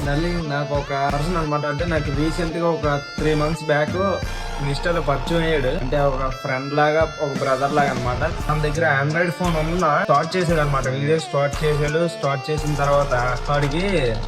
Darling, నాకు ఒక person అనమాట. అంటే నాకు రీసెంట్ గా ఒక 3 months బ్యాక్ ఇన్స్టాలో పరిచయం అయ్యాడు. అంటే ఒక ఫ్రెండ్ లాగా, ఒక బ్రదర్ లాగా అనమాట. మన దగ్గర ఆండ్రాయిడ్ ఫోన్ ఉన్నా స్టార్ట్ చేసాడు అనమాట. వీడియో స్టార్ట్ చేసాడు. స్టార్ట్ చేసిన తర్వాత వాడికి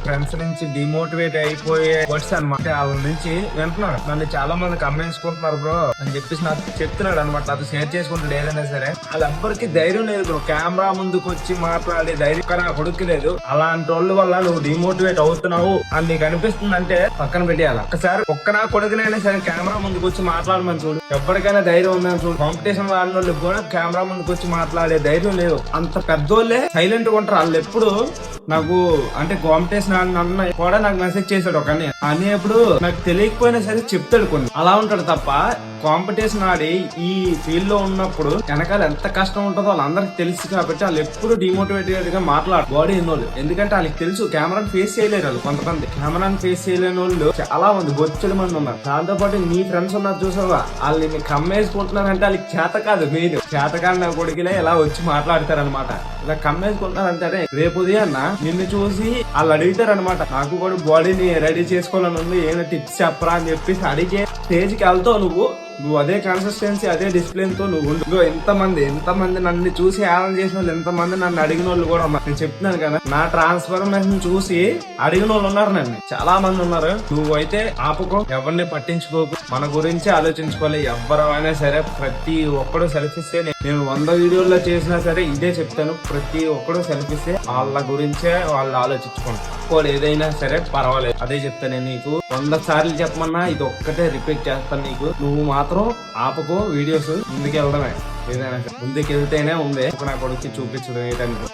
ఫ్రెండ్స్ నుంచి డిమోటివేట్ అయిపోయే వర్డ్స్ అనమాట. వాళ్ళ నుంచి వింటున్నాడు. నన్ను చాలా మంది కమెంట్స్కుంటున్నారు బ్రో అని చెప్పేసి నాకు చెప్తున్నాడు అనమాట. అది షేర్ చేసుకుంటాడు ఏదైనా సరే. వాళ్ళెవ్వరికి ధైర్యం లేదు బ్రో. కెమెరా ముందుకు వచ్చి మాట్లాడే ధైర్యం నా కొడుకు లేదు. అలాంటి వాళ్ళ వల్ల నువ్వు డిమోటివేట్ అవుతున్నావు అని నీకు అనిపిస్తుంది అంటే పక్కన పెట్టేయాలి. ఒక్కసారి నా కొడుకునైనా సరే కెమెరా ముందుకు వచ్చి మాట్లాడమని చూడు. ఎవరికైనా ధైర్యం ఉందని చూడు. కాంపిటీషన్ ఆడిన వాళ్ళు కూడా కెమెరా ముందుకు వచ్చి మాట్లాడే ధైర్యం లేదు. అంత పెద్దోళ్ళే సైలెంట్ గా ఉంటారు. వాళ్ళు ఎప్పుడు నాకు అంటే కాంపిటీషన్ ఆడిన కూడా నాకు మెసేజ్ చేశాడు ఒక అనేప్పుడు నాకు తెలియకపోయినా సరే చెప్తాడు కొన్ని. అలా ఉంటాడు తప్ప కాంపిటీషన్ ఆడి ఈ ఫీల్డ్ లో ఉన్నప్పుడు వెనకాల ఎంత కష్టం ఉంటుందో వాళ్ళందరికి తెలుసు. కాబట్టి వాళ్ళు ఎప్పుడు డిమోటివేటెడ్ గా మాట్లాడు బాడీ ఉన్నోళ్ళు. ఎందుకంటే వాళ్ళకి తెలుసు కెమెరాని ఫేస్ చేయలేరు వాళ్ళు. కొంతమంది కెమెరాని ఫేస్ చేయలేని వాళ్ళు చాలా మంది, బొచ్చడి మంది ఉన్నారు. దాంతో పాటు నీ ఫ్రెండ్స్ ఉన్నారు చూసావా, వాళ్ళని కమ్మేసుకుంటున్నారంటే వాళ్ళకి చేత కాదు. మీరు చేతకాని నా కొడుకులే ఇలా వచ్చి మాట్లాడతారనమాట. ఇలా కమ్మేసుకుంటున్నారంటే రేపు ఉదయాన్న నిన్ను చూసి వాళ్ళు అడుగుతారనమాట. నాకు కూడా బాడీని రెడీ చేసుకోవాలని ఉంది, ఏమైనా టిప్స్ చెప్పరా అని చెప్పేసి అడిగే స్టేజ్ కి వెళ్తావు నువ్వు అదే కన్సిస్టెన్సీ, అదే డిసిప్లిన్ తో నువ్వు ఉండు. ఎంతమంది నన్ను చూసి ఆనందం చేసిన వాళ్ళు, ఎంతమంది నన్ను అడిగిన వాళ్ళు కూడా ఉన్నారు. నేను చెప్తున్నాను కదా, నా ట్రాన్స్ఫర్మేషన్ చూసి అడిగిన వాళ్ళు ఉన్నారు. నన్ను చాలా మంది ఉన్నారు. నువ్వైతే ఆపుకో, ఎవరిని పట్టించుకోకు, మన గురించి ఆలోచించుకోవాలి. ఎవరైనా సరే ప్రతి ఒక్కడు సెల్ఫిస్తే. నేను 100 వీడియోల్లో చేసినా సరే ఇదే చెప్తాను. ప్రతి ఒక్కడు సెల్ఫిస్తే వాళ్ళ గురించే వాళ్ళు ఆలోచించుకుంటారు. వాళ్ళు ఏదైనా సరే పర్వాలేదు, అదే చెప్తాను. నేను నీకు 100 సార్లు చెప్పమన్నా ఇది ఒక్కటే రిపీట్ చేస్తాను నీకు. నువ్వు మాత్రం ఆపకో వీడియోస్. ముందుకు వెళ్ళడమే, ఏదైనా సరే ముందుకు వెళ్తేనే ఉంది. నా కొడుకు చూపించడం ఏంటంటే